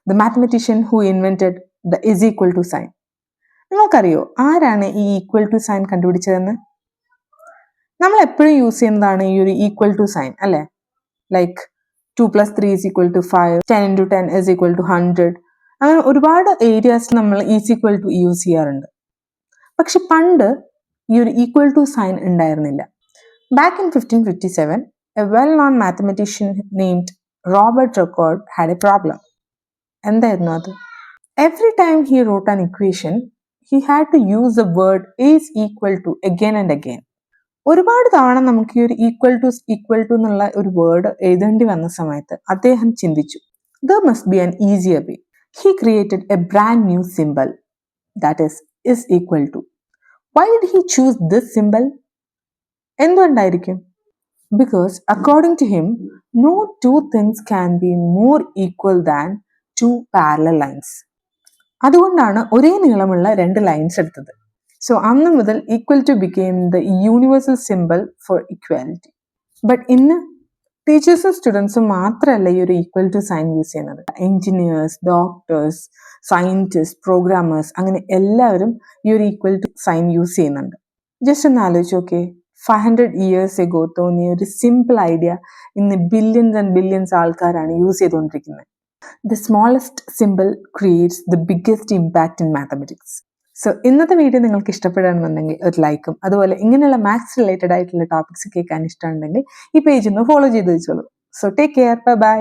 the mathematician who invented the is equal to sign. നിങ്ങൾക്കറിയോ ആരാണ് ഈ ഈക്വൽ ടു സൈൻ കണ്ടുപിടിച്ചതെന്ന്? നമ്മൾ എപ്പോഴും യൂസ് ചെയ്യുന്നതാണ് ഈ ഒരു ഈക്വൽ ടു സൈൻ അല്ലേ? ലൈക്ക് 2 + 3 = 5, 10 × 10 = 100. അങ്ങനെ ഒരുപാട് ഏരിയാസ് നമ്മൾ ഈസ് ഈക്വൽ ടു യൂസ് ചെയ്യാറുണ്ട്. പക്ഷെ പണ്ട് ഈ ഒരു ഈക്വൽ ടു സൈൻ ഉണ്ടായിരുന്നില്ല. Back in 1557, a well-known mathematician named Robert Recorde had a problem. എന്തായിരുന്നു അത്? Every time he wrote an equation, he had to use the word is equal to again and again. ഒരുപാട് തവണ നമുക്ക് ഈ ഒരു equal to എന്നുള്ള ഒരു word എഴുതേണ്ടി വന്ന സമയത്ത് അദ്ദേഹം ചിന്തിച്ചു, there must be an easier way. He created a brand new symbol, that is equal to. Why did he choose this symbol? എന്തുകൊണ്ടായിരിക്കും? Because according to him, no two things can be more equal than two parallel lines. അതുകൊണ്ടാണ് ഒരേ നീളമുള്ള 2 lines എടുത്തത്. So അന്ന് മുതൽ equal to became the universal symbol for equality. But ഇന്ന് ടീച്ചേഴ്സും സ്റ്റുഡൻസും മാത്രമല്ല ഈ ഒരു ഈക്വൽ ടു സൈൻ യൂസ് ചെയ്യുന്നത്. എഞ്ചിനീയേഴ്സ്, ഡോക്ടേഴ്സ്, സയൻറ്റിസ്റ്റ്, പ്രോഗ്രാമേഴ്സ്, അങ്ങനെ എല്ലാവരും ഈ ഒരു ഈക്വൽ ടു സൈൻ യൂസ് ചെയ്യുന്നുണ്ട്. ജസ്റ്റ് ഒന്ന് ആലോചിച്ച് നോക്കേ, 500 years ago തോന്നിയ ഒരു സിമ്പിൾ ഐഡിയ ഇന്ന് ബില്യൺസ് ആൻഡ് ബില്യൺസ് ആൾക്കാരാണ് യൂസ് ചെയ്തുകൊണ്ടിരിക്കുന്നത്. The smallest symbol creates the biggest impact in mathematics. So ഇന്നത്തെ വീഡിയോ നിങ്ങൾക്ക് ഇഷ്ടപ്പെടുകയാണെന്നുണ്ടെങ്കിൽ ഒരു ലൈക്കും, അതുപോലെ ഇങ്ങനെയുള്ള മാത്സ് റിലേറ്റഡ് ആയിട്ടുള്ള ടോപ്പിക്സ് കേൾക്കാൻ ഇഷ്ടമുണ്ടെങ്കിൽ ഈ പേജ് ഒന്ന് ഫോളോ ചെയ്ത് വെച്ചോളൂ. So take care, by.